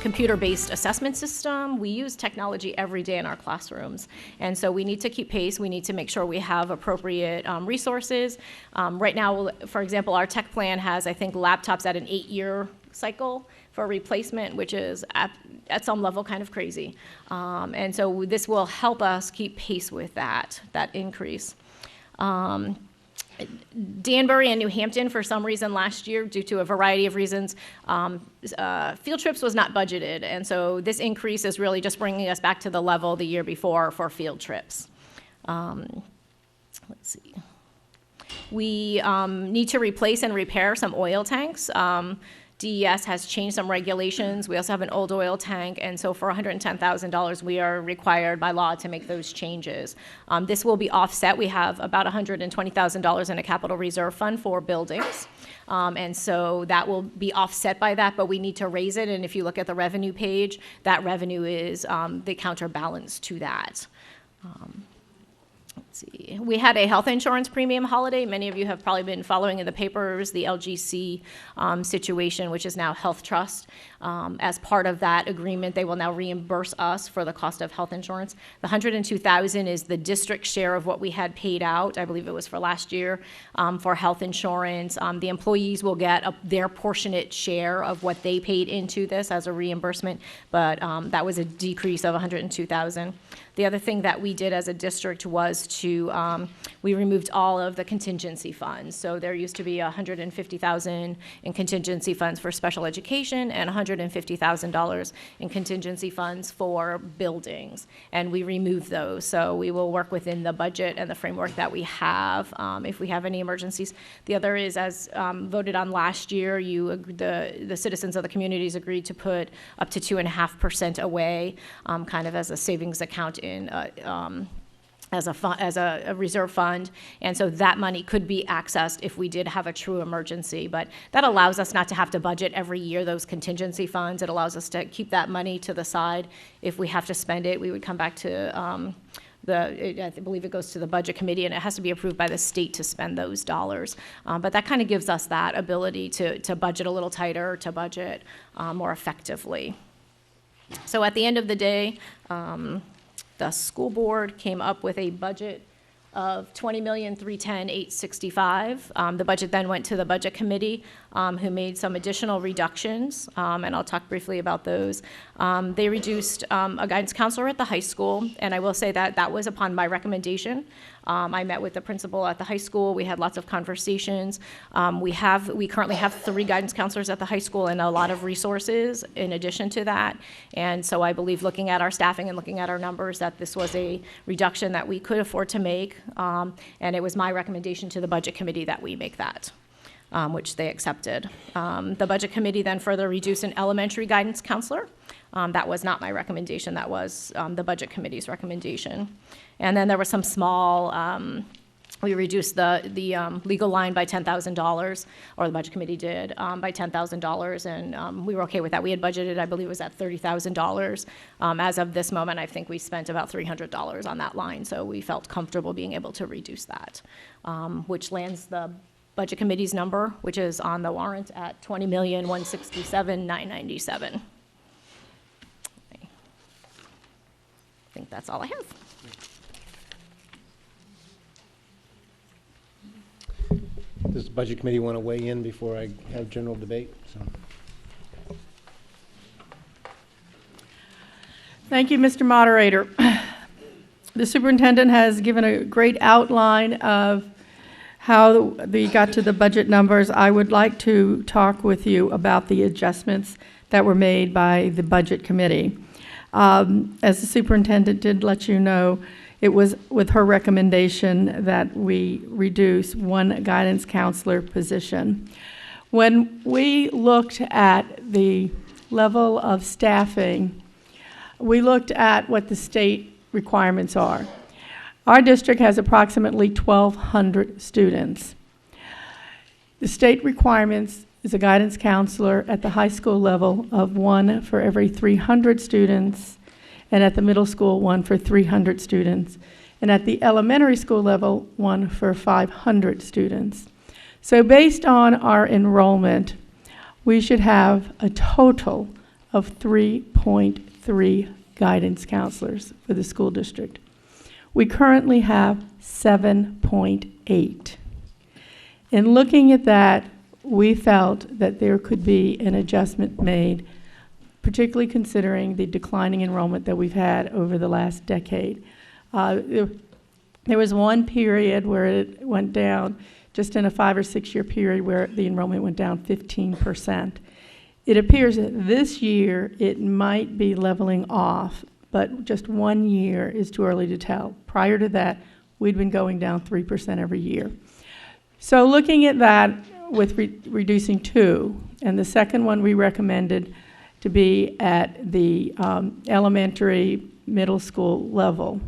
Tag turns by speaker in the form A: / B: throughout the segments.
A: computer-based assessment system. We use technology every day in our classrooms. And so we need to keep pace. We need to make sure we have appropriate resources. Right now, for example, our tech plan has, I think, laptops at an 8-year cycle for replacement, which is at some level kind of crazy. And so this will help us keep pace with that increase. Danbury and New Hampton, for some reason last year, due to a variety of reasons, field trips was not budgeted. And so this increase is really just bringing us back to the level the year before for field trips. Let's see. We need to replace and repair some oil tanks. DES has changed some regulations. We also have an old oil tank, and so for $110,000, we are required by law to make those changes. This will be offset. We have about $120,000 in a capital reserve fund for buildings, and so that will be offset by that, but we need to raise it, and if you look at the revenue page, that revenue is the counterbalance to that. Let's see. We had a health insurance premium holiday. Many of you have probably been following in the papers the LGC situation, which is now Health Trust. As part of that agreement, they will now reimburse us for the cost of health insurance. The $102,000 is the district share of what we had paid out. I believe it was for last year for health insurance. The employees will get their portionate share of what they paid into this as a reimbursement, but that was a decrease of $102,000. The other thing that we did as a district was we removed all of the contingency funds. So there used to be $150,000 in contingency funds for special education and $150,000 in contingency funds for buildings. And we removed those. So we will work within the budget and the framework that we have if we have any emergencies. The other is, as voted on last year, the citizens of the communities agreed to put up to 2.5% away kind of as a savings account as a reserve fund, and so that money could be accessed if we did have a true emergency. But that allows us not to have to budget every year those contingency funds. It allows us to keep that money to the side. If we have to spend it, we would come back to I believe it goes to the budget committee, and it has to be approved by the state to spend those dollars. But that kind of gives us that ability to budget a little tighter, to budget more effectively. So at the end of the day, the school board came up with a budget of $20,310,865. The budget then went to the budget committee, who made some additional reductions, and I'll talk briefly about those. They reduced a guidance counselor at the high school, and I will say that was upon my recommendation. I met with the principal at the high school. We had lots of conversations. We currently have 3 guidance counselors at the high school and a lot of resources in addition to that. And so I believe, looking at our staffing and looking at our numbers, that this was a reduction that we could afford to make. And it was my recommendation to the budget committee that we make that, which they accepted. The budget committee then further reduced an elementary guidance counselor. That was not my recommendation. That was the budget committee's recommendation. And then there was some small, we reduced the legal line by $10,000, or the budget committee did, by $10,000, and we were okay with that. We had budgeted, I believe it was at $30,000. As of this moment, I think we spent about $300 on that line, so we felt comfortable being able to reduce that, which lands the budget committee's number, which is on the warrant, at $20,167,997. I think that's all I have.
B: Does the budget committee want to weigh in before I have general debate?
C: Thank you, Mr. Moderator. The superintendent has given a great outline of how we got to the budget numbers. I would like to talk with you about the adjustments that were made by the budget committee. As the superintendent did let you know, it was with her recommendation that we reduce 1 guidance counselor position. When we looked at the level of staffing, we looked at what the state requirements are. Our district has approximately 1,200 students. The state requirements is a guidance counselor at the high school level of 1 for every 300 students, and at the middle school, 1 for 300 students, and at the elementary school level, 1 for 500 students. So based on our enrollment, we should have a total of 3.3 guidance counselors for the school district. We currently have 7.8. In looking at that, we felt that there could be an adjustment made, particularly considering the declining enrollment that we've had over the last decade. There was one period where it went down, just in a 5 or 6 year period, where the enrollment went down 15%. It appears that this year it might be leveling off, but just 1 year is too early to tell. Prior to that, we'd been going down 3% every year. So looking at that with reducing 2, and the second one we recommended to be at the elementary, middle school level,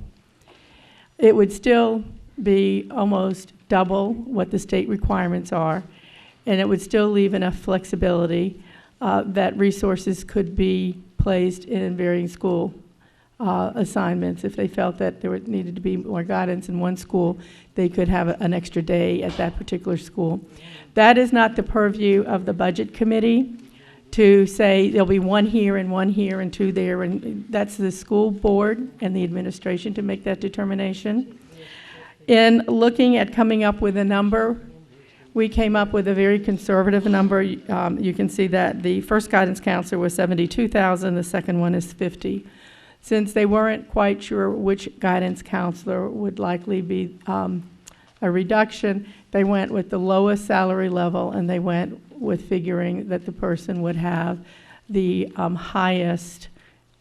C: it would still be almost double what the state requirements are, and it would still leave enough flexibility that resources could be placed in varying school assignments. If they felt that there needed to be more guidance in one school, they could have an extra day at that particular school. That is not the purview of the budget committee to say there'll be 1 here and 2 there, and that's the school board and the administration to make that determination. In looking at coming up with a number, we came up with a very conservative number. You can see that the first guidance counselor was $72,000, the second one is $50,000. Since they weren't quite sure which guidance counselor would likely be a reduction, they went with the lowest salary level, and they went with figuring that the person would have the highest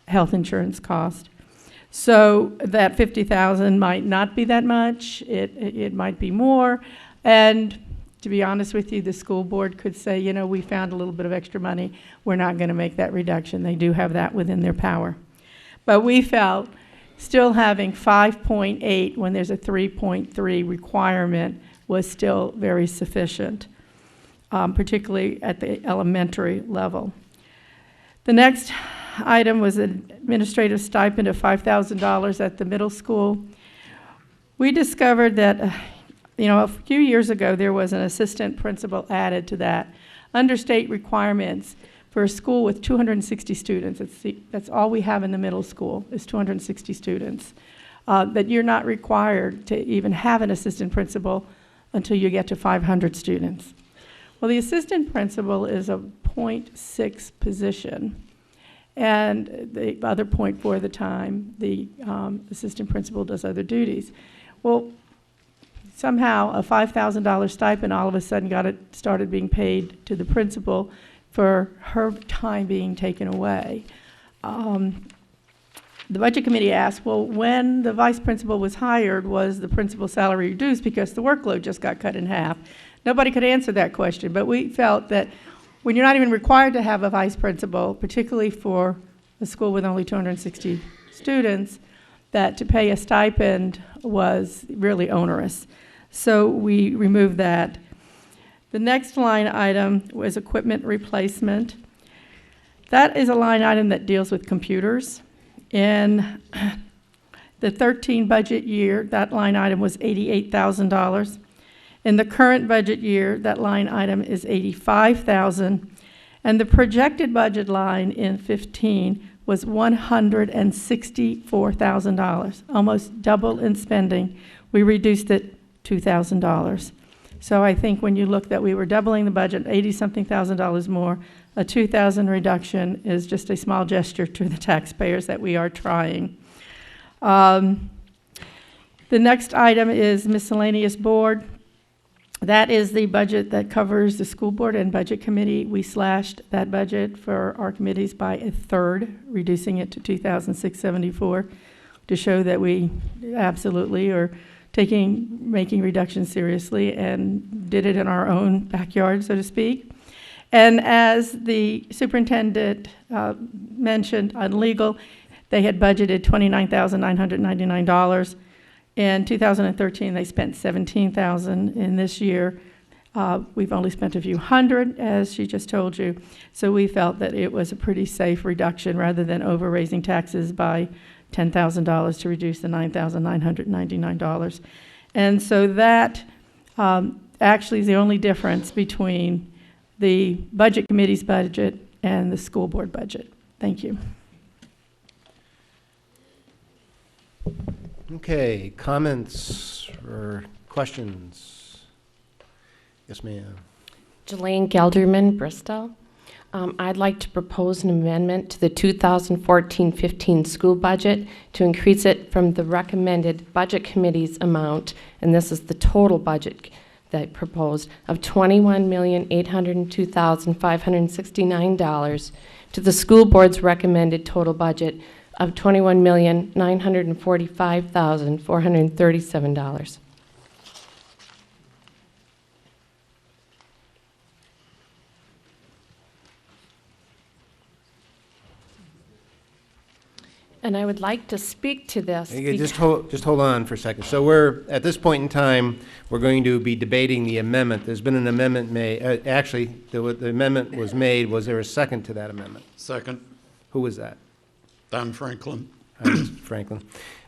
C: health insurance cost. So that $50,000 might not be that much. It might be more. And to be honest with you, the school board could say, you know, we found a little bit of extra money. We're not going to make that reduction. They do have that within their power. But we felt still having 5.8 when there's a 3.3 requirement was still very sufficient, particularly at the elementary level. The next item was an administrative stipend of $5,000 at the middle school. We discovered that, a few years ago there was an assistant principal added to that. Under state requirements, for a school with 260 students, that's all we have in the middle school is 260 students, that you're not required to even have an assistant principal until you get to 500 students. Well, the assistant principal is a 0.6 position, and the other 0.4 of the time, the assistant principal does other duties. Well, somehow a $5,000 stipend all of a sudden started being paid to the principal for her time being taken away. The budget committee asked, well, when the vice principal was hired, was the principal's salary reduced because the workload just got cut in half? Nobody could answer that question, but we felt that when you're not even required to have a vice principal, particularly for a school with only 260 students, that to pay a stipend was really onerous. So we removed that. The next line item was equipment replacement. That is a line item that deals with computers. In the 13 budget year, that line item was $88,000. In the current budget year, that line item is $85,000. And the projected budget line in 15 was $164,000, almost double in spending. We reduced it $2,000. So I think when you look that we were doubling the budget, $80-something thousand more, a $2,000 reduction is just a small gesture to the taxpayers that we are trying. The next item is miscellaneous board. That is the budget that covers the school board and budget committee. We slashed that budget for our committees by 1/3, reducing it to $2,674 to show that we absolutely are making reductions seriously and did it in our own backyard, so to speak. And as the superintendent mentioned on legal, they had budgeted $29,999. In 2013, they spent $17,000. In this year, we've only spent a few hundred, as she just told you. So we felt that it was a pretty safe reduction rather than over raising taxes by $10,000 to reduce the $9,999. And so that actually is the only difference between the budget committee's budget and the school board budget. Thank you.
B: Okay, comments or questions? Yes, ma'am.
D: Jelaine Gelderman, Bristol. I'd like to propose an amendment to the 2014-15 school budget to increase it from the recommended Budget Committee's amount, and this is the total budget that I proposed, of $21,802,569 to the school board's recommended total budget of $21,945,437. And I would like to speak to this.
B: Okay, just hold on for a second. So we're, at this point in time, we're going to be debating the amendment. There's been an amendment made, actually, the amendment was made. Was there a second to that amendment?
E: Second.
B: Who was that?
E: Don Franklin.
B: Hi, Mr. Franklin.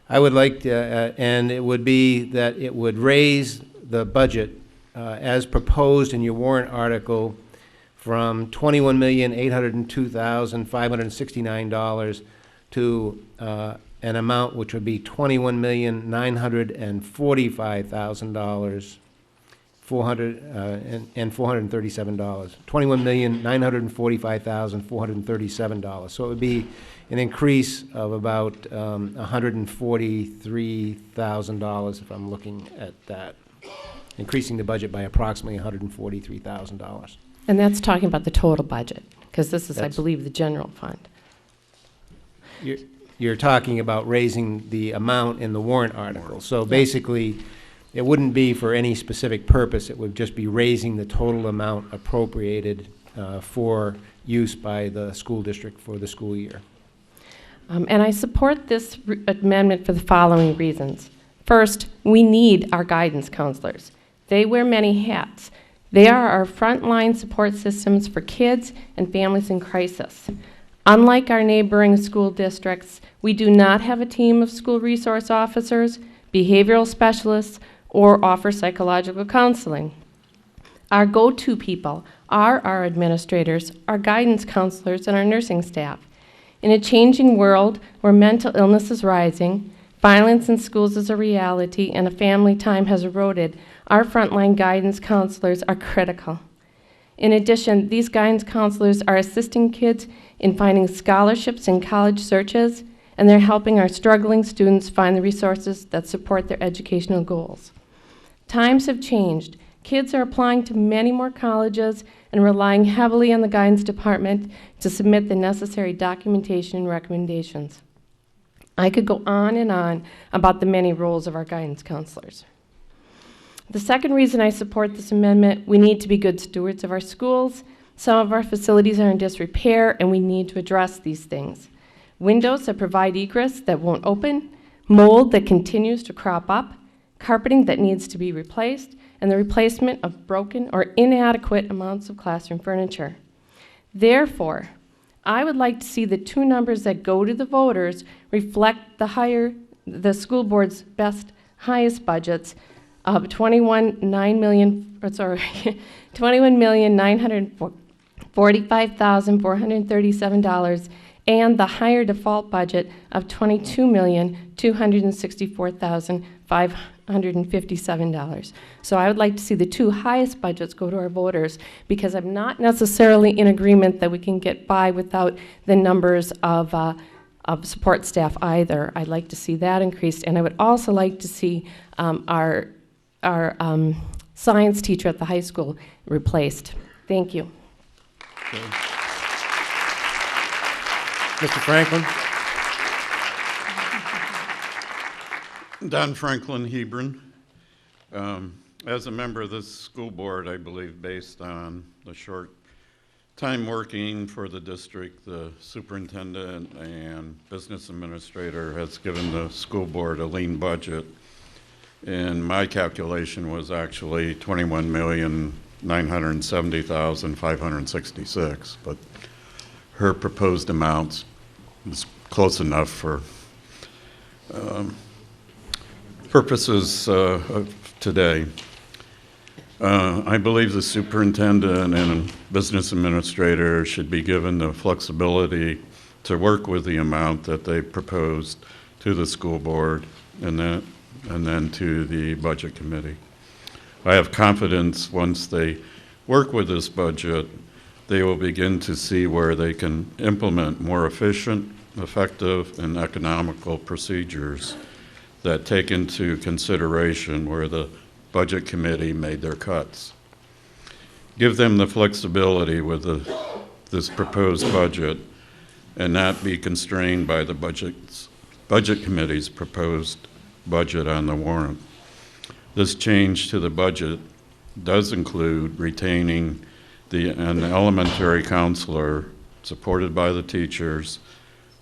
B: I would like to, and it would be that it would raise the budget as proposed in your warrant article from $21,802,569 to an amount which would be $21,945,000, $437. $21,945,437. So it would be an increase of about $143,000 if I'm looking at that, increasing the budget by approximately $143,000.
D: And that's talking about the total budget, because this is, I
B: That's-
D: believe, the general fund.
B: You're talking about raising the amount in the warrant article. So basically, it wouldn't be for any specific purpose. It would just be raising the total amount appropriated for use by the school district for the school year.
D: And I support this amendment for the following reasons. First, we need our guidance counselors. They wear many hats. They are our frontline support systems for kids and families in crisis. Unlike our neighboring school districts, we do not have a team of school resource officers, behavioral specialists, or offer psychological counseling. Our go-to people are our administrators, our guidance counselors, and our nursing staff. In a changing world where mental illness is rising, violence in schools is a reality, and a family time has eroded, our frontline guidance counselors are critical. In addition, these guidance counselors are assisting kids in finding scholarships in college searches, and they're helping our struggling students find the resources that support their educational goals. Times have changed. Kids are applying to many more colleges and relying heavily on the guidance department to submit the necessary documentation and recommendations. I could go on about the many roles of our guidance counselors. The second reason I support this amendment, we need to be good stewards of our schools. Some of our facilities are in disrepair, and we need to address these things. Windows that provide egress that won't open, mold that continues to crop up, carpeting that needs to be replaced, and the replacement of broken or inadequate amounts of classroom furniture. Therefore, I would like to see the two numbers that go to the voters reflect the school board's highest budgets of $21,945,437 and the higher default budget of $22,264,557. So I would like to see the two highest budgets go to our voters, because I'm not necessarily in agreement that we can get by without the numbers of support staff either. I'd like to see that increased, and I would also like to see our science teacher at the high school replaced. Thank you.
B: Okay. Mr. Franklin?
E: Don Franklin, Hebron. As a member of this school board, I believe based on the short time working for the district, the superintendent and business administrator has given the school board a lean budget. And my calculation was actually $21,970,566, but her proposed amounts is close enough for purposes of today. I believe the superintendent and business administrator should be given the flexibility to work with the amount that they proposed to the school board and then to the budget committee. I have confidence once they work with this budget, they will begin to see where they can implement more efficient, effective, and economical procedures that take into consideration where the budget committee made their cuts. Give them the flexibility with this proposed budget and not be constrained by the budget committee's proposed budget on the warrant. This change to the budget does include retaining an elementary counselor supported by the teachers,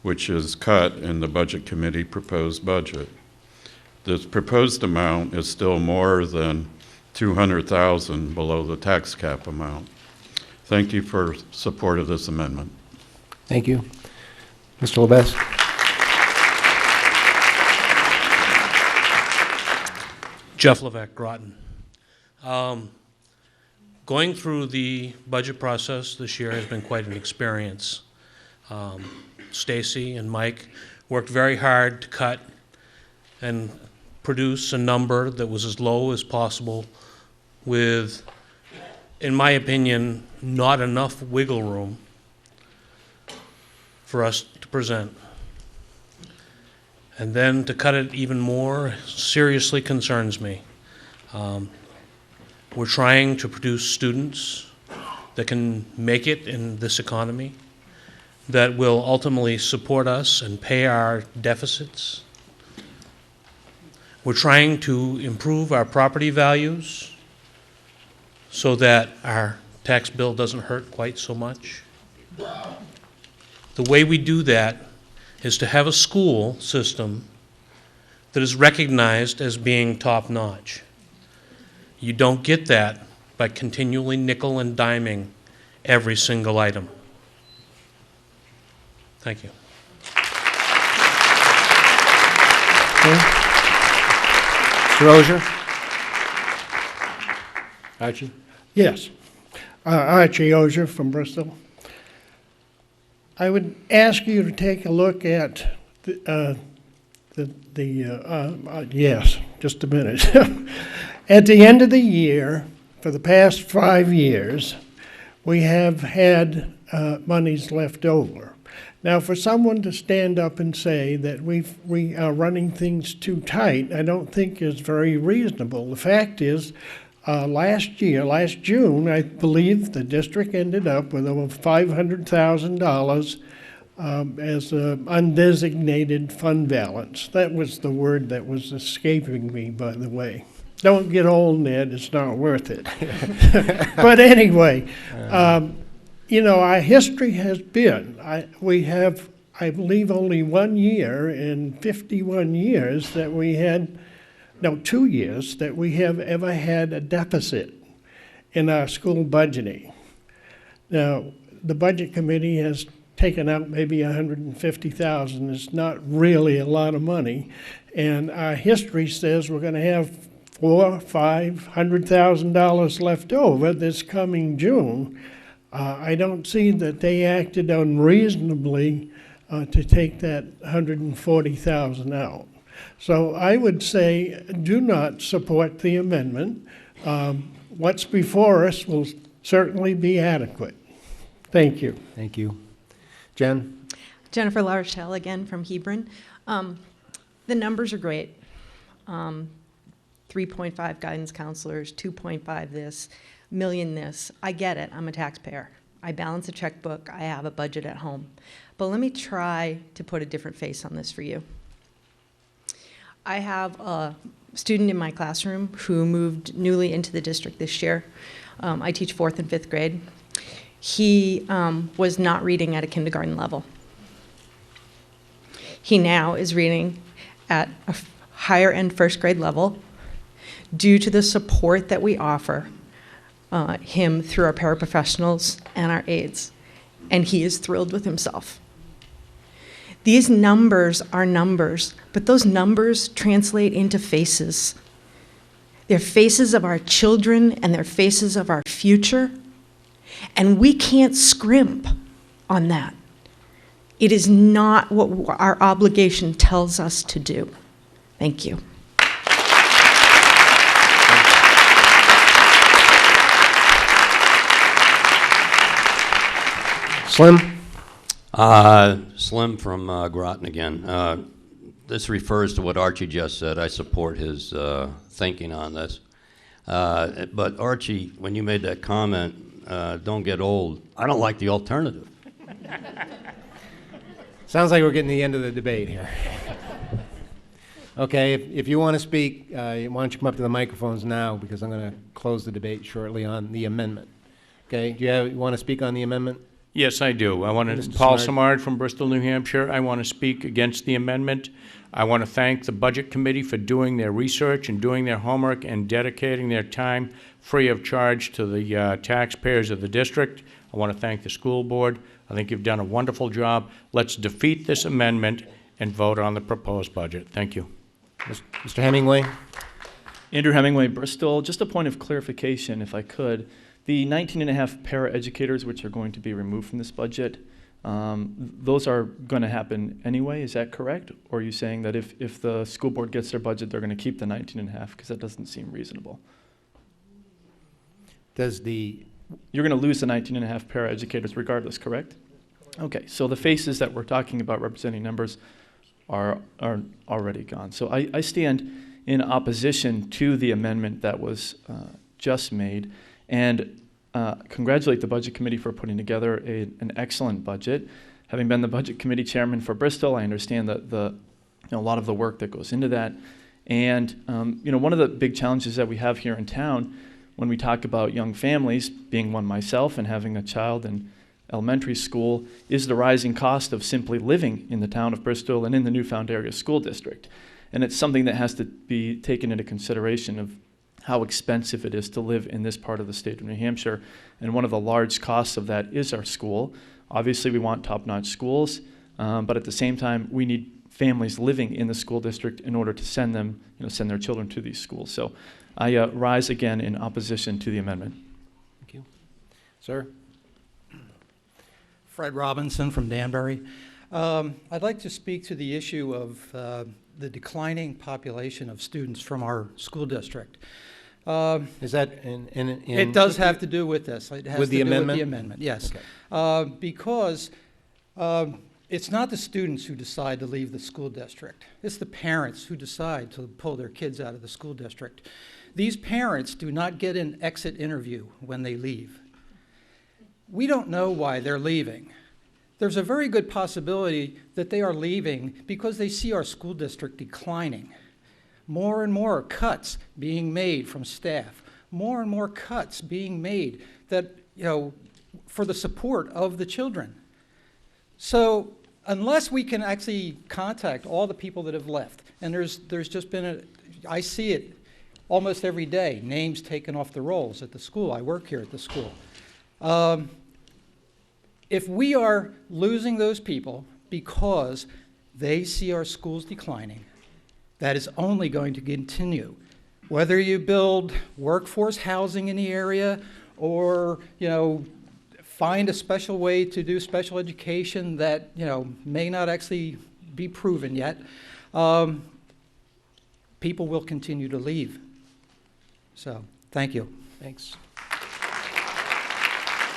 E: which is cut in the budget committee proposed budget. This proposed amount is still more than $200,000 below the tax cap amount. Thank you for support of this amendment.
B: Thank you. Mr. Lebes?
F: Jeff Levesque, Groton. Going through the budget process this year has been quite an experience. Stacy and Mike worked very hard to cut and produce a number that was as low as possible with, in my opinion, not enough wiggle room for us to present. And then to cut it even more seriously concerns me. We're trying to produce students that can make it in this economy, that will ultimately support us and pay our deficits. We're trying to improve our property values so that our tax bill doesn't hurt quite so much. The way we do that is to have a school system that is recognized as being top-notch. You don't get that by continually nickel and diming every single item. Thank you.
B: Okay. Mr. Ozier? Archie?
G: Yes. Archie Ozier from Bristol. I would ask you to take a look at yes, just a minute. At the end of the year, for the past 5 years, we have had monies left over. Now, for someone to stand up and say that we are running things too tight, I don't think is very reasonable. The fact is, last June, I believe the district ended up with over $500,000 as an undesignated fund balance. That was the word that was escaping me, by the way. Don't get old, Ned, it's not worth it. But anyway, our history has been, we have, I believe, only 1 year in 51 years that we had, 2 years, that we have ever had a deficit in our school budgeting. Now, the budget committee has taken out maybe $150,000. It's not really a lot of money. And our history says we're going to have $400,000-$500,000 left over this coming June. I don't see that they acted unreasonably to take that $140,000 out. So I would say do not support the amendment. What's before us will certainly be adequate. Thank you.
B: Thank you. Jen?
H: Jennifer LaRochelle again from Hebron. The numbers are great. 3.5 guidance counselors, 2.5 this, million this. I get it. I'm a taxpayer. I balance a checkbook. I have a budget at home. But let me try to put a different face on this for you. I have a student in my classroom who moved newly into the district this year. I teach 4th and 5th grade. He was not reading at a kindergarten level. He now is reading at a higher end 1st grade level due to the support that we offer him through our paraprofessionals and our aides. And he is thrilled with himself. These numbers are numbers, but those numbers translate into faces. They're faces of our children and they're faces of our future. And we can't scrimp on that. It is not what our obligation tells us to do. Thank you.
B: Slim?
I: Slim from Groton again. This refers to what Archie just said. I support his thinking on this. But Archie, when you made that comment, don't get old, I don't like the alternative.
B: Sounds like we're getting to the end of the debate here. Okay, if you want to speak, why don't you come up to the microphones now, because I'm going to close the debate shortly on the amendment. Okay, do you want to speak on the amendment?
F: Yes, I do. I want to,
B: Mr.
F: Paul
B: Simard.
F: Simard from Bristol, New Hampshire. I want to speak against the amendment. I want to thank the Budget Committee for doing their research and doing their homework and dedicating their time free of charge to the taxpayers of the district. I want to thank the school board. I think you've done a wonderful job. Let's defeat this amendment and vote on the proposed budget. Thank you.
B: Mr. Hemingway?
J: Andrew Hemingway, Bristol. Just a point of clarification, if I could. The 19.5 para-educators which are going to be removed from this budget, those are going to happen anyway, is that correct? Or are you saying that if the school board gets their budget, they're going to keep the 19.5? Because that doesn't seem reasonable. You're going to lose the 19.5 para-educators regardless, correct? Okay, so the faces that we're talking about representing numbers are already gone. So I stand in opposition to the amendment that was just made, and congratulate the Budget Committee for putting together an excellent budget. Having been the Budget Committee chairman for Bristol, I understand that a lot of the work that goes into that. And one of the big challenges that we have here in town when we talk about young families, being one myself and having a child in elementary school, is the rising cost of simply living in the town of Bristol and in the Newfound Area School District. And it's something that has to be taken into consideration of how expensive it is to live in this part of the state of New Hampshire. And one of the large costs of that is our school. Obviously, we want top-notch schools, but at the same time, we need families living in the school district in order to send them, send their children to these schools. So I rise again in opposition to the amendment.
B: Thank you. Sir?
K: Fred Robinson from Danbury. I'd like to speak to the issue of the declining population of students from our school district.
B: Is that
K: it does have to do with this. It has
B: with the
K: to do
B: amendment?
K: with the amendment, yes.
B: Okay.
K: Because it's not the students who decide to leave the school district. It's the parents who decide to pull their kids out of the school district. These parents do not get an exit interview when they leave. We don't know why they're leaving. There's a very good possibility that they are leaving because they see our school district declining. More and more cuts being made from staff. More and more cuts being made that, for the support of the children. So unless we can actually contact all the people that have left, and there's just been I see it almost every day, names taken off the rolls at the school. I work here at the school. If we are losing those people because they see our schools declining, that is only going to continue. Whether you build workforce housing in the area or, find a special way to do special education that, may not actually be proven yet, people will continue to leave. So, thank you.
B: Thanks.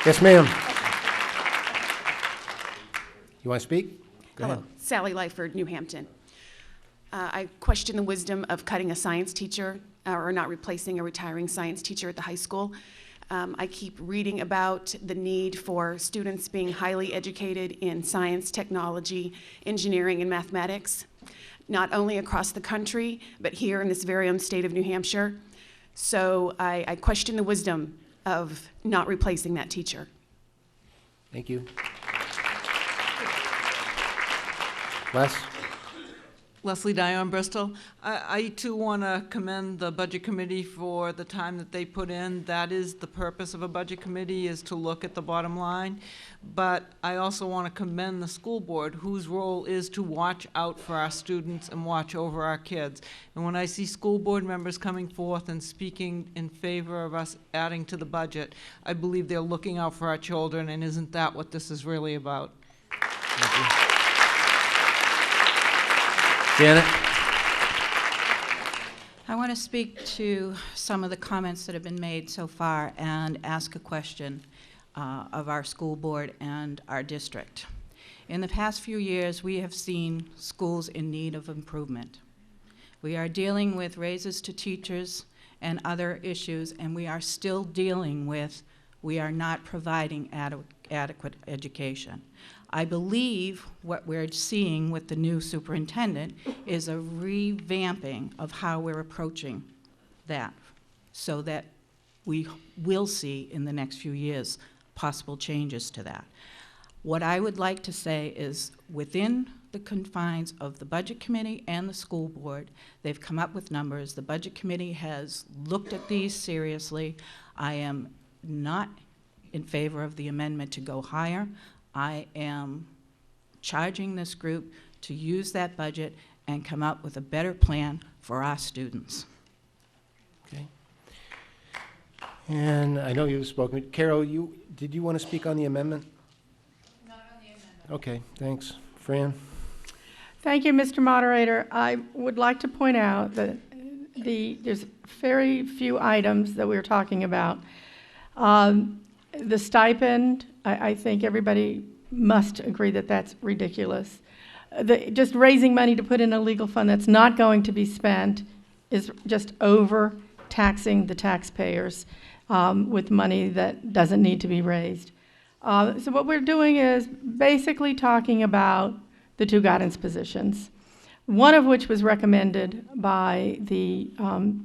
B: Yes, ma'am. You want to speak? Go ahead.
L: Hello, Sally Lyford, New Hampton. I question the wisdom of cutting a science teacher or not replacing a retiring science teacher at the high school. I keep reading about the need for students being highly educated in science, technology, engineering, and mathematics, not only across the country, but here in this very own state of New Hampshire. So I question the wisdom of not replacing that teacher.
B: Thank you. Les?
M: Leslie Dion, Bristol. I too want to commend the Budget Committee for the time that they put in. That is the purpose of a Budget Committee, is to look at the bottom line. But I also want to commend the school board, whose role is to watch out for our students and watch over our kids. And when I see school board members coming forth and speaking in favor of us adding to the budget, I believe they're looking out for our children, and isn't that what this is really about?
B: Thank you. Janet?
N: I want to speak to some of the comments that have been made so far and ask a question of our school board and our district. In the past few years, we have seen schools in need of improvement. We are dealing with raises to teachers and other issues, and we are still dealing with we are not providing adequate education. I believe what we're seeing with the new superintendent is a revamping of how we're approaching that, so that we will see in the next few years possible changes to that. What I would like to say is, within the confines of the Budget Committee and the school board, they've come up with numbers. The Budget Committee has looked at these seriously. I am not in favor of the amendment to go higher. I am charging this group to use that budget and come up with a better plan for our students.
B: Okay. And I know you've spoken. Carol, did you want to speak on the amendment? Not on the amendment. Okay, thanks. Fran?
C: Thank you, Mr. Moderator. I would like to point out that there's very few items that we're talking about. The stipend, I think everybody must agree that that's ridiculous. Just raising money to put in a legal fund that's not going to be spent is just over-taxing the taxpayers with money that doesn't need to be raised. So what we're doing is basically talking about the two guidance positions, one of which was recommended by the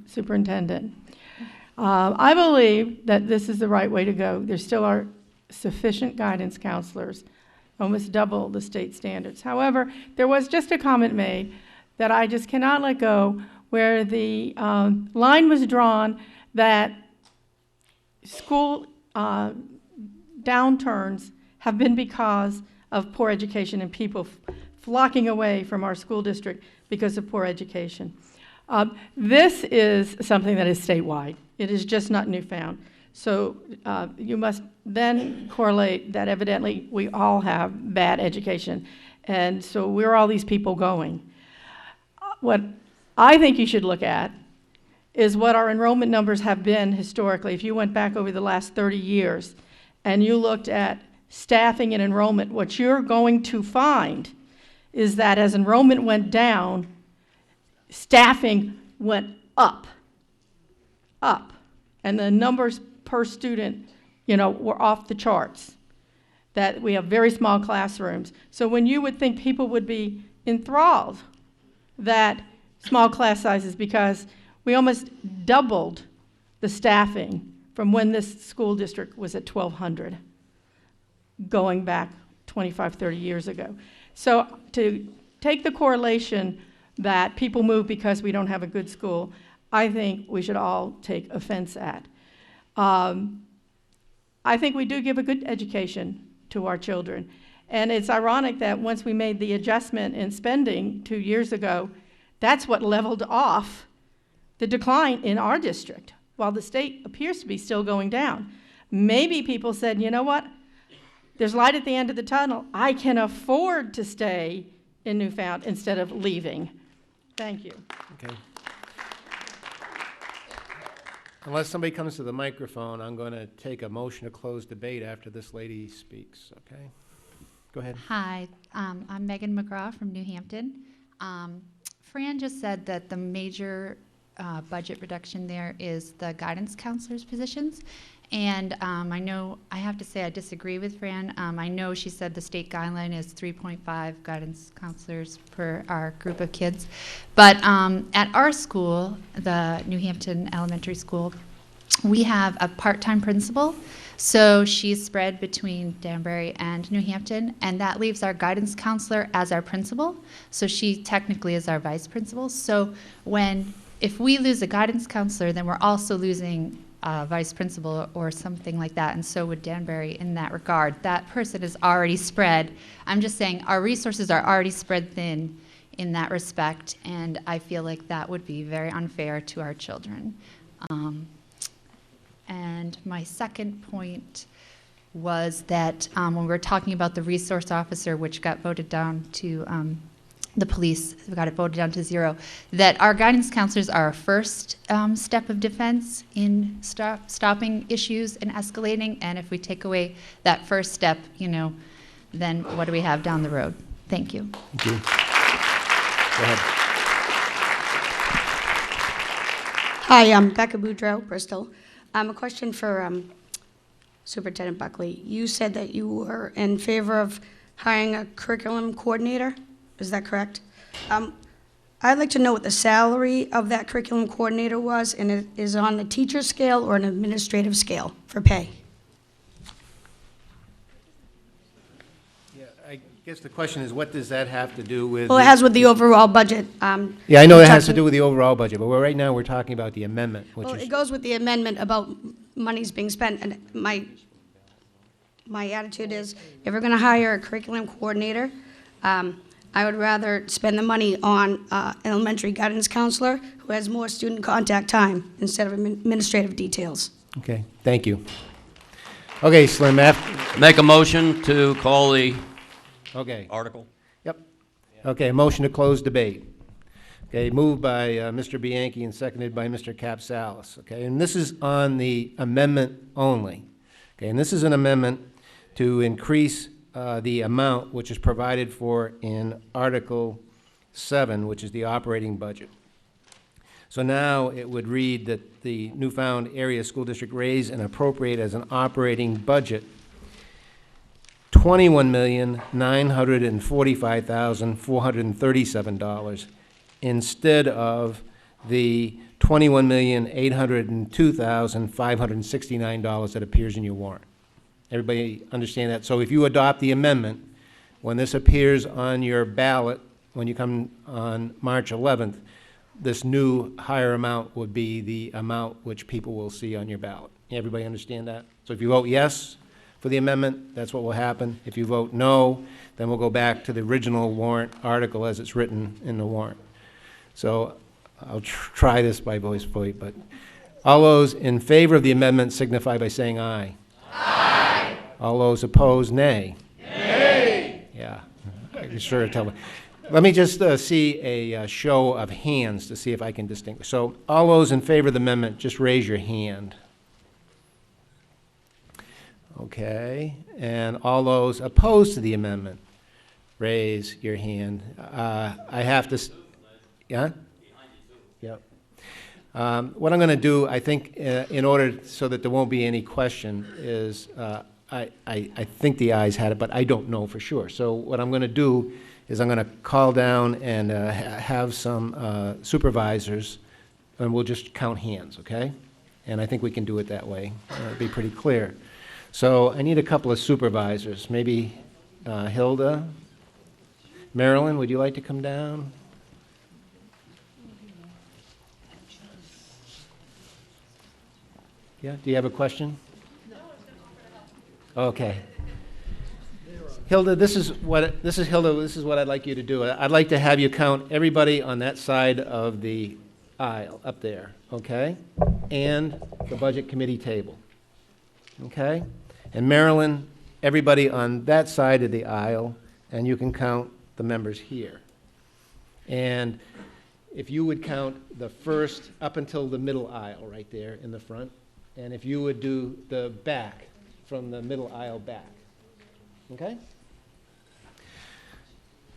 C: superintendent. I believe that this is the right way to go. There still are sufficient guidance counselors, almost double the state standards. However, there was just a comment made that I just cannot let go, where the line was drawn that school downturns have been because of poor education and people flocking away from our school district because of poor education. This is something that is statewide. It is just not Newfound. So you must then correlate that evidently we all have bad education. And so where are all these people going? What I think you should look at is what our enrollment numbers have been historically. If you went back over the last 30 years and you looked at staffing and enrollment, what you're going to find is that as enrollment went down, staffing went up. And the numbers per student, were off the charts. That we have very small classrooms. So when you would think people would be enthralled that small class sizes, because we almost doubled the staffing from when this school district was at 1,200, going back 25, 30 years ago. So to take the correlation that people move because we don't have a good school, I think we should all take offense at. I think we do give a good education to our children. And it's ironic that once we made the adjustment in spending 2 years ago, that's what leveled off the decline in our district, while the state appears to be still going down. Maybe people said, you know what? There's light at the end of the tunnel. I can afford to stay in Newfound instead of leaving. Thank you.
B: Okay. Unless somebody comes to the microphone, I'm going to take a motion to close debate after this lady speaks, okay? Go ahead.
O: Hi, I'm Megan McGraw from New Hampton. Fran just said that the major budget reduction there is the guidance counselors' positions. And I have to say I disagree with Fran. I know she said the state guideline is 3.5 guidance counselors per our group of kids. But at our school, the New Hampton Elementary School, we have a part-time principal. So she's spread between Danbury and New Hampton, and that leaves our guidance counselor as our principal. So she technically is our vice principal. So if we lose a guidance counselor, then we're also losing vice principal or something like that, and so would Danbury in that regard. That person is already spread. I'm just saying our resources are already spread thin in that respect, and I feel like that would be very unfair to our children. And my second point was that when we were talking about the resource officer, which got voted down to the police, we got it voted down to 0, that our guidance counselors are our first step of defense in stopping issues and escalating, and if we take away that first step, then what do we have down the road? Thank you.
B: Thank you. Go ahead.
P: Hi, I'm Becca Boudreau, Bristol. A question for Superintendent Buckley. You said that you were in favor of hiring a curriculum coordinator. Is that correct? I'd like to know what the salary of that curriculum coordinator was, and it is on the teacher scale or an administrative scale for pay.
B: Yeah, I guess the question is, what does that have to do with?
P: Well, it has with the overall budget.
B: Yeah, I know it has to do with the overall budget, but right now we're talking about the amendment, which
P: Well,
B: is.
P: it goes with the amendment about monies being spent, and my attitude is, if we're going to hire a curriculum coordinator, I would rather spend the money on an elementary guidance counselor who has more student contact time instead of administrative details.
B: Okay, thank you. Okay, Slim,
I: Make a motion to call the
B: okay.
I: article.
B: Yep. Okay, a motion to close debate. Okay, moved by Mr. Bianchi and seconded by Mr. Capsalis. Okay, and this is on the amendment only. Okay, and this is an amendment to increase the amount which is provided for in Article 7, which is the operating budget. So now it would read that the Newfound Area School District raise and appropriate as an operating budget $21,945,437 instead of the $21,802,569 that appears in your warrant. Everybody understand that? So if you adopt the amendment, when this appears on your ballot, when you come on March 11th, this new higher amount would be the amount which people will see on your ballot. Everybody understand that? So if you vote yes for the amendment, that's what will happen. If you vote no, then we'll go back to the original warrant article as it's written in the warrant. So I'll try this by voice vote, but all those in favor of the amendment signify by saying aye. Aye. All those opposed, nay. Nay. Yeah, I can sure tell. Let me just see a show of hands to see if I can distinguish. So all those in favor of the amendment, just raise your hand. Okay, and all those opposed to the amendment, raise your hand. I have to, yeah? Yep. What I'm going to do, I think, in order so that there won't be any question, is I think the ayes had it, but I don't know for sure. So what I'm going to do is I'm going to call down and have some supervisors, and we'll just count hands, okay? And I think we can do it that way. It'll be pretty clear. So I need a couple of supervisors. Maybe Hilda, Marilyn, would you like to come down? Yeah, do you have a question? Okay. Hilda, this is what I'd like you to do. I'd like to have you count everybody on that side of the aisle up there, okay? And the budget committee table. Okay? And Marilyn, everybody on that side of the aisle, and you can count the members here. And if you would count the first up until the middle aisle right there in the front, and if you would do the back from the middle aisle back. Okay?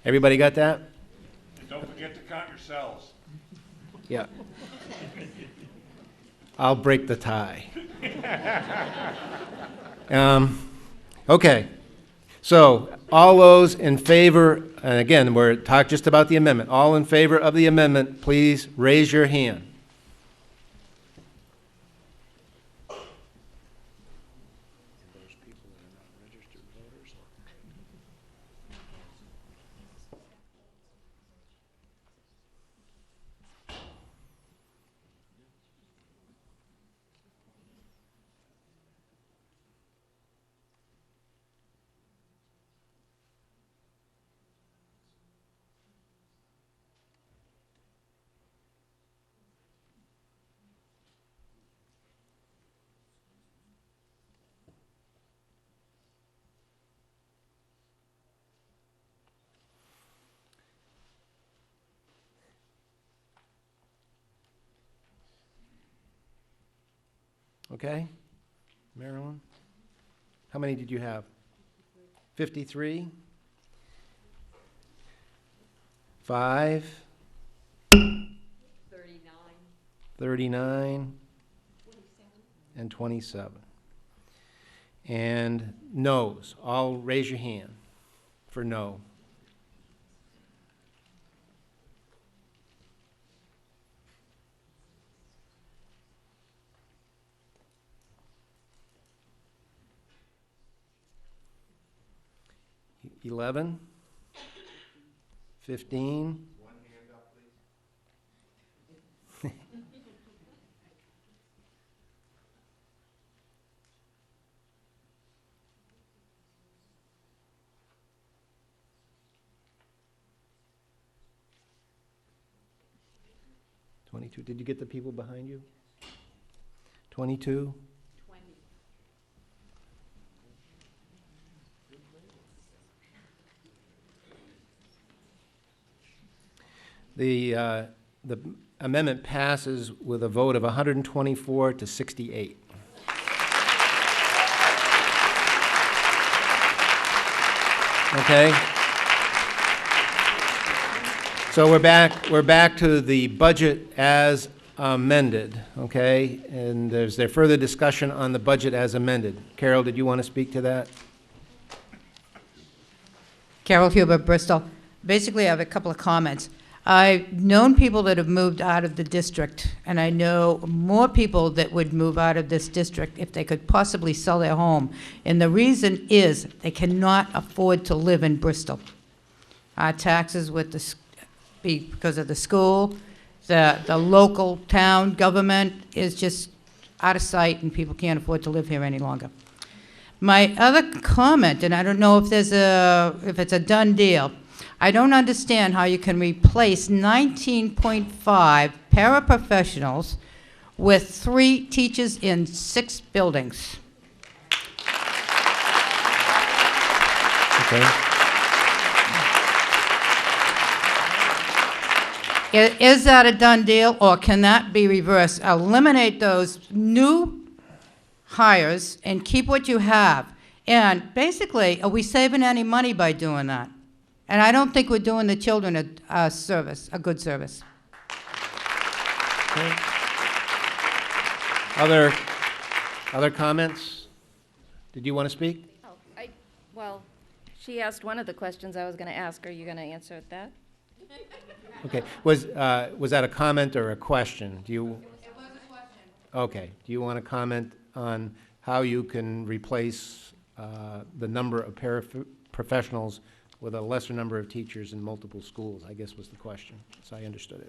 B: Everybody got that?
Q: And don't forget to count yourselves.
B: Yeah. I'll break the tie. Okay. So all those in favor, and again, we're talking just about the amendment. All in favor of the amendment, please raise your hand. Okay? Marilyn? How many did you have? 53? 5? 39? And 27. And noes, all raise your hand for no. E- 11? 15? 22. Did you get the people behind you? 22?
O: 20.
B: The amendment passes with a vote of 124 to 68. Okay? So we're back to the budget as amended, okay? And is there further discussion on the budget as amended? Carol, did you want to speak to that?
N: Carol Huber, Bristol. Basically, I have a couple of comments. I've known people that have moved out of the district, and I know more people that would move out of this district if they could possibly sell their home. And the reason is they cannot afford to live in Bristol. Our taxes with the, because of the school, the local town government is just out of sight, and people can't afford to live here any longer. My other comment, and I don't know if there's if it's a done deal, I don't understand how you can replace 19.5 paraprofessionals with 3 teachers in 6 buildings.
B: Okay.
N: Is that a done deal, or can that be reversed? Eliminate those new hires and keep what you have. And basically, are we saving any money by doing that? And I don't think we're doing the children a service, a good service.
B: Okay. Other comments? Did you want to speak?
D: Oh, well, she asked one of the questions I was going to ask. Are you going to answer that?
B: Okay. Was that a comment or a question? Do you?
N: It was a question.
B: Okay. Do you want to comment on how you can replace the number of paraprofessionals with a lesser number of teachers in multiple schools, I guess was the question, as I understood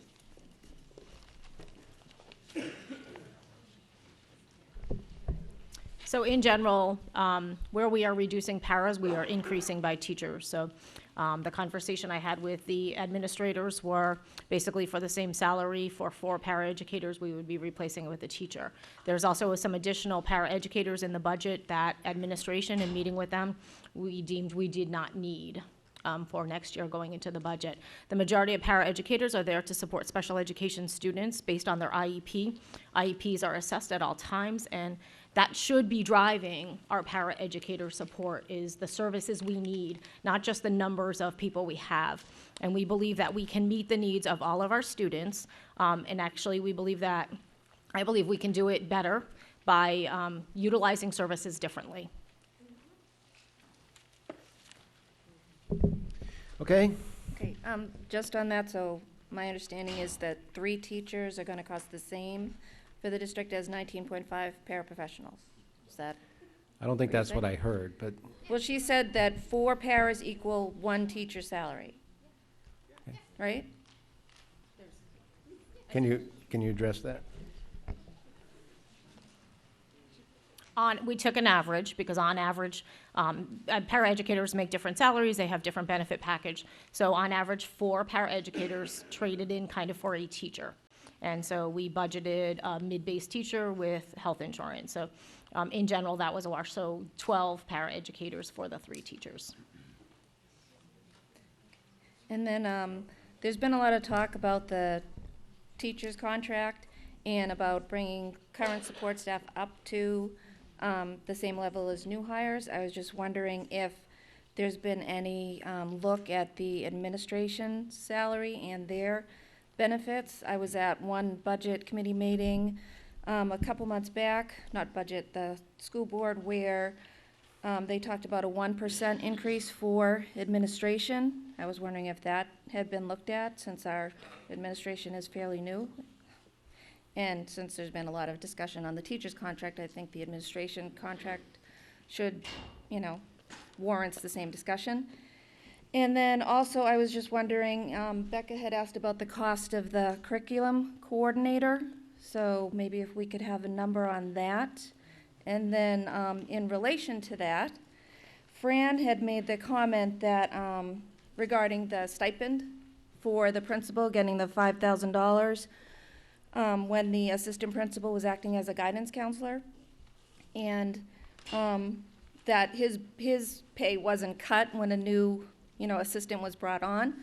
B: it.
A: So in general, where we are reducing paras, we are increasing by teachers. So the conversation I had with the administrators were basically for the same salary for 4 paraeducators, we would be replacing it with a teacher. There's also some additional paraeducators in the budget that administration, in meeting with them, we deemed we did not need for next year going into the budget. The majority of paraeducators are there to support special education students based on their IEP. IEPs are assessed at all times, and that should be driving our paraeducator support, is the services we need, not just the numbers of people we have. And we believe that we can meet the needs of all of our students, and actually we believe that, I believe we can do it better by utilizing services differently.
B: Okay.
D: Okay, just on that, so my understanding is that 3 teachers are going to cost the same for the district as 19.5 paraprofessionals. Is that?
B: I don't think
D: what you're
B: that's what
D: saying?
B: I heard, but
D: Well, she said that 4 paras equal 1 teacher's salary.
B: Okay.
D: Right?
B: can you address that?
A: We took an average, because on average, paraeducators make different salaries, they have different benefit package. So on average, 4 paraeducators traded in kind of for a teacher. And so we budgeted a mid-based teacher with health insurance. So in general, that was a wash. So 12 paraeducators for the 3 teachers.
D: And then there's been a lot of talk about the teacher's contract,
R: and about bringing current support staff up to the same level as new hires. I was just wondering if there's been any look at the administration salary and their benefits. I was at one budget committee meeting a couple months back, not budget, the school board, where they talked about a 1% increase for administration. I was wondering if that had been looked at, since our administration is fairly new. And since there's been a lot of discussion on the teacher's contract, I think the administration contract should, warrants the same discussion. And then also, I was just wondering, Becca had asked about the cost of the curriculum coordinator, so maybe if we could have a number on that. And then in relation to that, Fran had made the comment that regarding the stipend for the principal getting the $5,000 when the assistant principal was acting as a guidance counselor, and that his pay wasn't cut when a new assistant was brought on.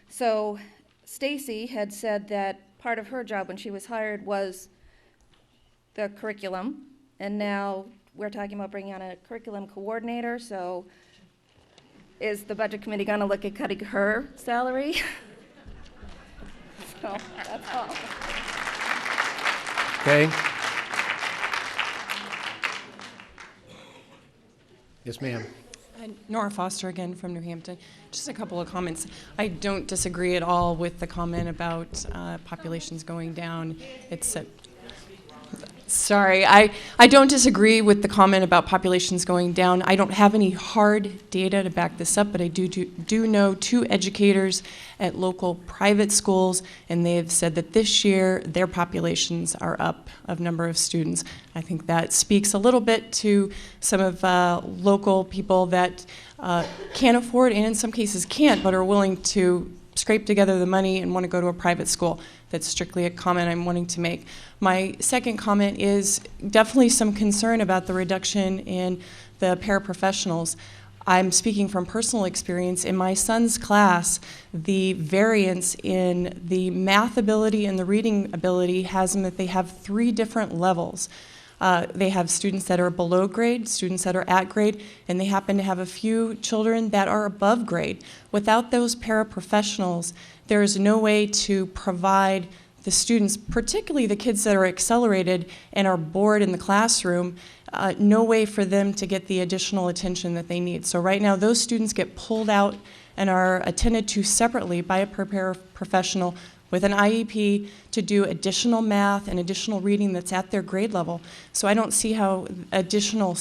R: So Stacy had said that part of her job when she was hired was the curriculum, and now we're talking about bringing on a curriculum coordinator. So is the budget committee going to look at cutting her salary? So that's all.
B: Okay. Yes, ma'am.
S: Nora Foster again from New Hampton. Just a couple of comments. I don't disagree at all with the comment about populations going down. Sorry, I don't disagree with the comment about populations going down. I don't have any hard data to back this up, but I do know 2 educators at local private schools, and they have said that this year their populations are up of number of students. I think that speaks a little bit to some of local people that can't afford, and in some cases can't, but are willing to scrape together the money and want to go to a private school. That's strictly a comment I'm wanting to make. My second comment is definitely some concern about the reduction in the paraprofessionals. I'm speaking from personal experience. In my son's class, the variance in the math ability and the reading ability has them that they have 3 different levels. They have students that are below grade, students that are at grade, and they happen to have a few children that are above grade. Without those paraprofessionals, there is no way to provide the students, particularly the kids that are accelerated and are bored in the classroom, no way for them to get the additional attention that they need. So right now, those students get pulled out and are attended to separately by a paraprofessional with an IEP to do additional math and additional reading that's at their grade level. So I don't see how additional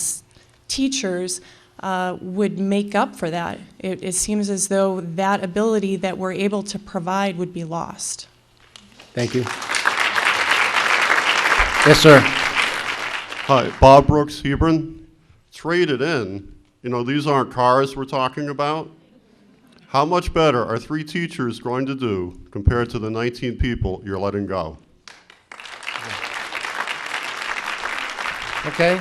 S: teachers would make up for that. It seems as though that ability that we're able to provide would be lost.
B: Thank you. Yes, sir.
T: Hi, Bob Brooks, Hebron. Traded in. These aren't cars we're talking about. How much better are 3 teachers going to do compared to the 19 people you're letting go?
B: Okay.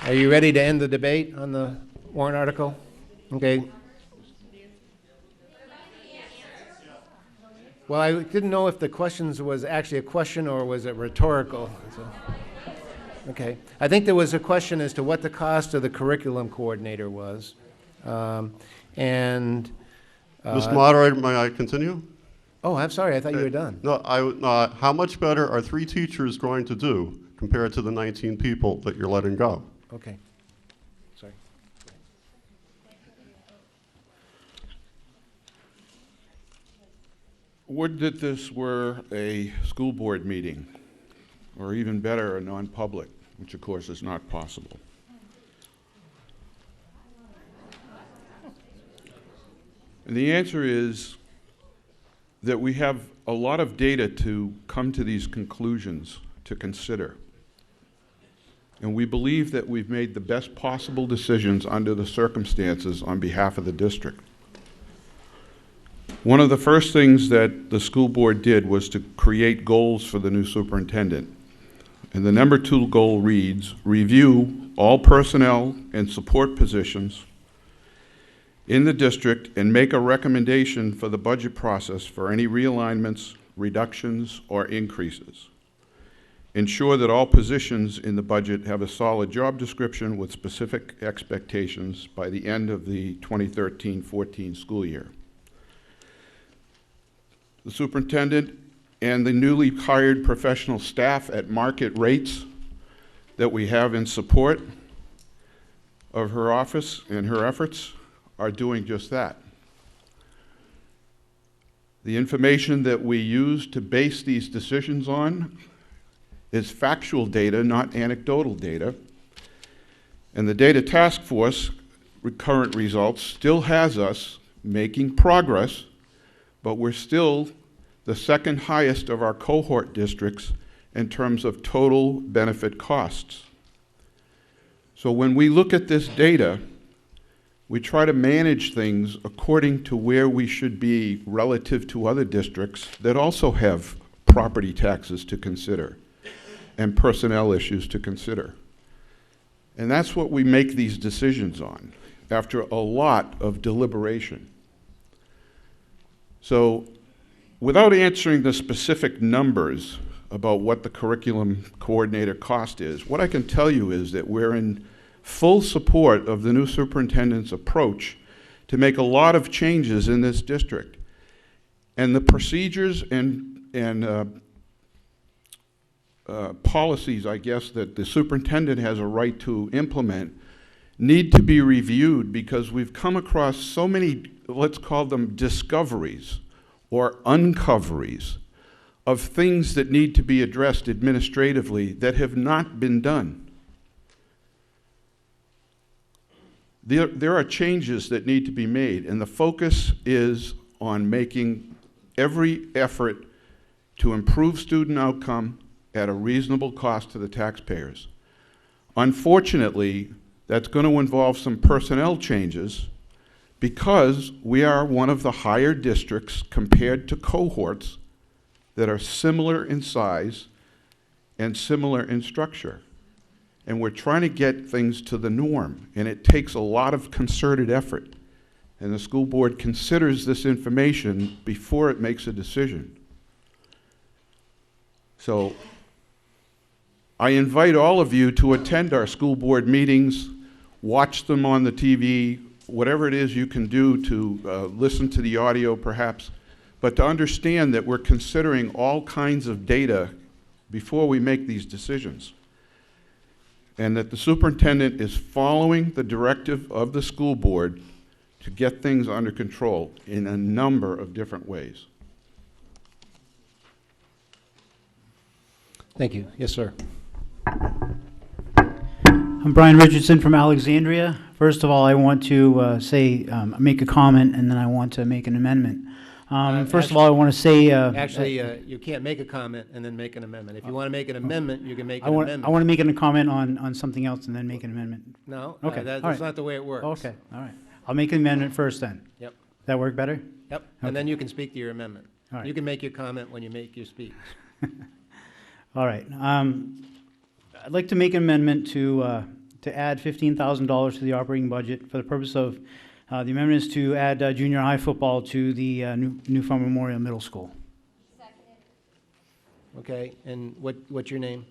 B: Are you ready to end the debate on the warrant article? Okay. Well, I didn't know if the questions was actually a question or was it rhetorical. Okay. I think there was a question as to what the cost of the curriculum coordinator was.
T: Mr. Moderator, may I continue?
B: Oh, I'm sorry. I thought you were done.
T: No, how much better are 3 teachers going to do compared to the 19 people that you're letting go?
B: Okay. Sorry.
Q: Would that this were a school board meeting, or even better, a non-public, which of course is not possible. And the answer is that we have a lot of data to come to these conclusions to consider. And we believe that we've made the best possible decisions under the circumstances on behalf of the district. One of the first things that the school board did was to create goals for the new superintendent. And the number 2 goal reads, review all personnel and support positions in the district and make a recommendation for the budget process for any realignments, reductions, or increases. ensure that all positions in the budget have a solid job description with specific expectations by the end of the 2013-14 school year. The superintendent and the newly hired professional staff at market rates that we have in support of her office and her efforts are doing just that. The information that we use to base these decisions on is factual data, not anecdotal data. And the data task force current results still has us making progress, but we're still the second highest of our cohort districts in terms of total benefit costs. So when we look at this data, we try to manage things according to where we should be relative to other districts that also have property taxes to consider and personnel issues to consider. And that's what we make these decisions on after a lot of deliberation. So without answering the specific numbers about what the curriculum coordinator cost is, what I can tell you is that we're in full support of the new superintendent's approach to make a lot of changes in this district. And the procedures and policies, I guess, that the superintendent has a right to implement need to be reviewed because we've come across so many, let's call them discoveries or uncoveries of things that need to be addressed administratively that have not been done. There are changes that need to be made, and the focus is on making every effort to improve student outcome at a reasonable cost to the taxpayers. Unfortunately, that's going to involve some personnel changes because we are one of the higher districts compared to cohorts that are similar in size and similar in structure. And we're trying to get things to the norm, and it takes a lot of concerted effort. And the school board considers this information before it makes a decision. So I invite all of you to attend our school board meetings, watch them on the TV, whatever it is you can do to listen to the audio perhaps, but to understand that we're considering all kinds of data before we make these decisions. And that the superintendent is following the directive of the school board to get things under control in a number of different ways.
B: Thank you. Yes, sir.
U: I'm Brian Richardson from Alexandria. First of all, I want to make a comment, and then I want to make an amendment. First of all, I want to say...
B: actually, you can't make a comment and then make an amendment. If you want to make an amendment, you can make an amendment.
U: I want to make a comment on something else and then make an amendment.
B: No,
U: okay.
B: That's not the way it works.
U: Okay, all right. I'll make an amendment first then.
B: Yep.
U: That work better?
B: Yep,
U: okay.
B: And then you can speak to your amendment.
U: All right.
B: You can make your comment when you make your speech.
U: All right. I'd like to make an amendment to add $15,000 to the operating budget for the purpose of, the amendment is to add junior high football to the New Farm Memorial Middle School.
B: Okay, and what's your name?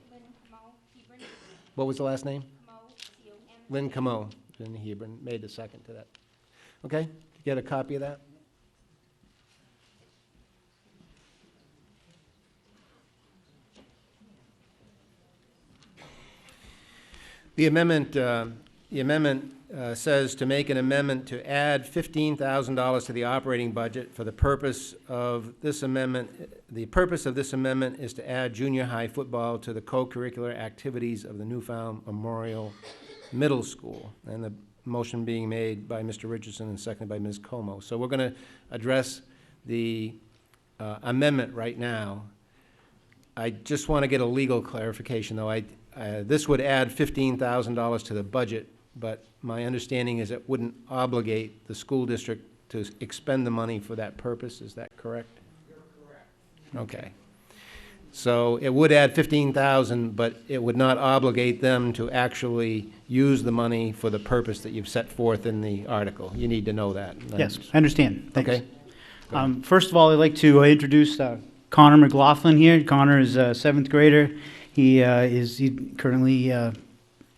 B: What was the last name? Lynn Camo. Lynn Hebron made the second to that. Okay, get a copy of that? The amendment says to make an amendment to add $15,000 to the operating budget for the purpose of this amendment. The purpose of this amendment is to add junior high football to the co-curricular activities of the Newfound Memorial Middle School. And the motion being made by Mr. Richardson and seconded by Ms. Como. So we're going to address the amendment right now. I just want to get a legal clarification, though. This would add $15,000 to the budget, but my understanding is it wouldn't obligate the school district to expend the money for that purpose. Is that correct? You're correct. Okay. So it would add $15,000, but it would not obligate them to actually use the money for the purpose that you've set forth in the article. You need to know that.
U: Yes, I understand. Thanks.
B: Okay.
U: First of all, I'd like to introduce Connor McLaughlin here. Connor is a 7th grader. He currently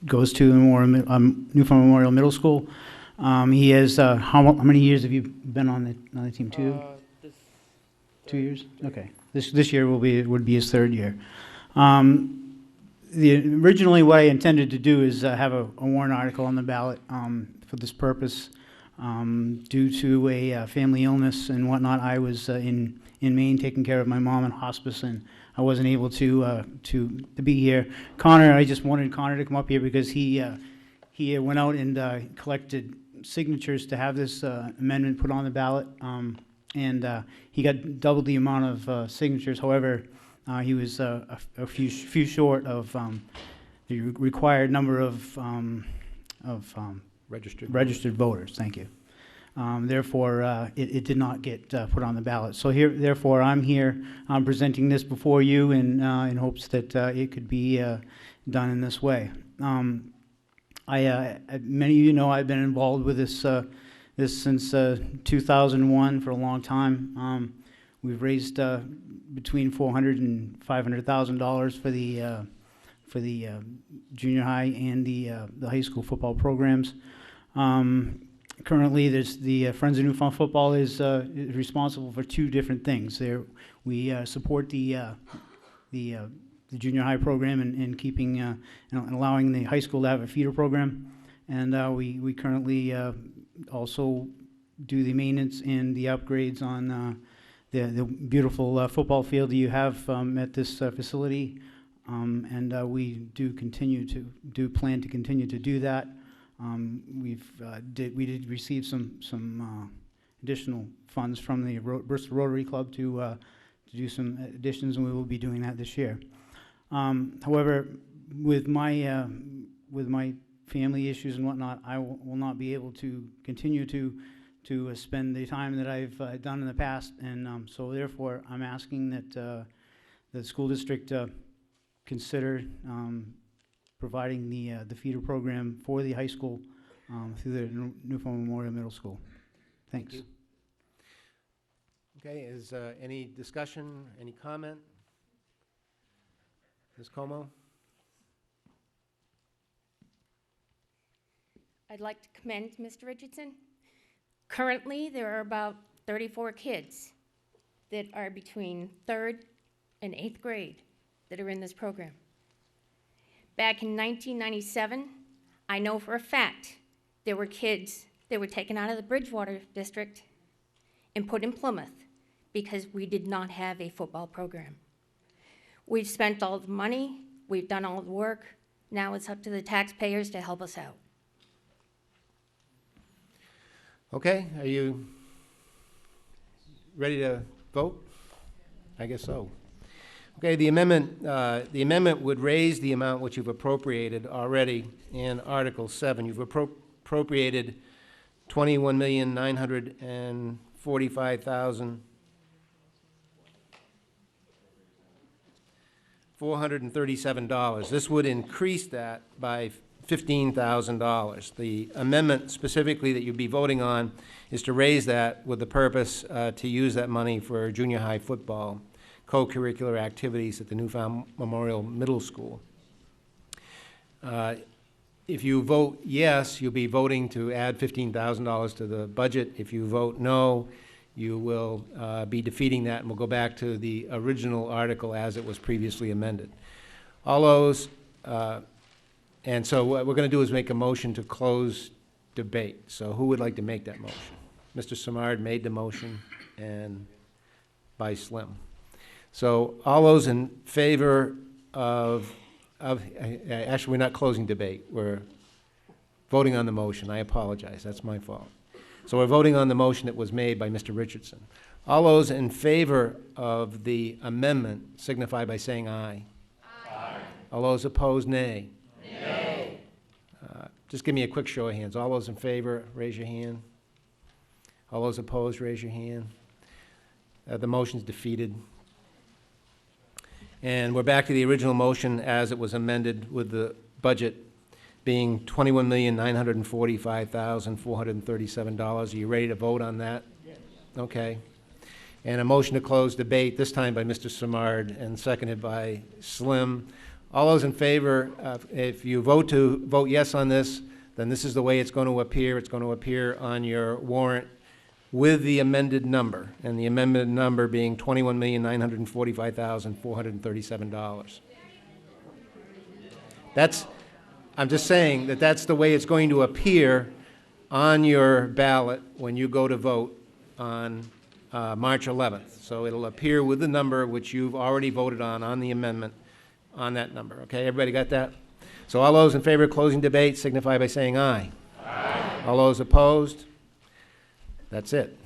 U: goes to Newfoundland Memorial Middle School. He has, how many years have you been on the team? 2? 2 years? Okay. This year would be his 3rd year. Originally, what I intended to do is have a warrant article on the ballot for this purpose. Due to a family illness and whatnot, I was in Maine taking care of my mom in hospice, and I wasn't able to be here. Connor, I just wanted Connor to come up here because he went out and collected signatures to have this amendment put on the ballot, and he got double the amount of signatures. However, he was a few short of the required number of registered voters. Thank you. Therefore, it did not get put on the ballot. So therefore, I'm here presenting this before you in hopes that it could be done in this way. Many of you know I've been involved with this since 2001 for a long time. We've raised between $400,000 and $500,000 for the junior high and the high school football programs. Currently, there's the Friends of Newfoundland Football is responsible for 2 different things. We support the junior high program and keeping and allowing the high school to have a feeder program, and we currently also do the maintenance and the upgrades on the beautiful football field that you have at this facility, and we plan to continue to do that. We did receive some additional funds from the Bristol Rotary Club to do some additions, and we will be doing that this year. However, with my family issues and whatnot, I will not be able to continue to spend the time that I've done in the past, and so therefore I'm asking that the school district consider providing the feeder program for the high school through the Newfoundland Memorial Middle School. Thanks.
B: Thank you. Okay, is any discussion, any comment? Ms. Como?
E: I'd like to commend Mr. Richardson. Currently, there are about 34 kids that are between 3rd and 8th grade that are in this program. Back in 1997, I know for a fact there were kids that were taken out of the Bridgewater district and put in Plymouth because we did not have a football program. We've spent all the money, we've done all the work, now it's up to the taxpayers to help us out.
B: Okay, are you ready to vote? I guess so. Okay, the amendment would raise the amount which you've appropriated already in Article 7. You've appropriated $21,945,437. This would increase that by $15,000. The amendment specifically that you'd be voting on is to raise that with the purpose to use that money for junior high football co-curricular activities at the Newfoundland Memorial Middle School. If you vote yes, you'll be voting to add $15,000 to the budget. If you vote no, you will be defeating that, and we'll go back to the original article as it was previously amended. All those, and so what we're going to do is make a motion to close debate. So who would like to make that motion? Mr. Simard made the motion, and by Slim. So all those in favor of actually, we're not closing debate. We're voting on the motion. I apologize. That's my fault. So we're voting on the motion that was made by Mr. Richardson. All those in favor of the amendment signify by saying aye. Aye. All those opposed, nay. Nay. Just give me a quick show of hands. All those in favor, raise your hand. All those opposed, raise your hand. The motion's defeated. And we're back to the original motion as it was amended, with the budget being $21,945,437. Are you ready to vote on that? Yes. Okay. And a motion to close debate, this time by Mr. Simard and seconded by Slim. All those in favor, if you vote yes on this, then this is the way it's going to appear. It's going to appear on your warrant with the amended number, and the amended number being $21,945,437. I'm just saying that that's the way it's going to appear on your ballot when you go to vote on March 11th. So it'll appear with the number which you've already voted on the amendment, on that number. Okay, everybody got that? So all those in favor of closing debate signify by saying aye. Aye. All those opposed? That's it.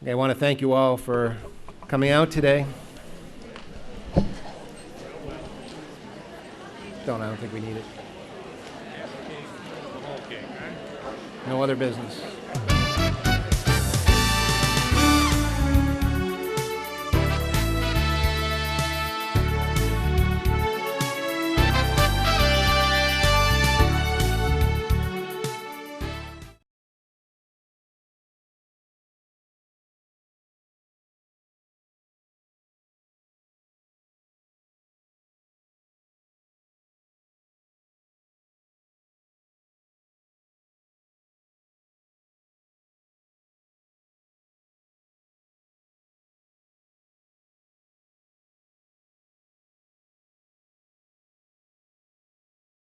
B: Okay, I want to thank you all for coming out today. I don't think we need it. No other business.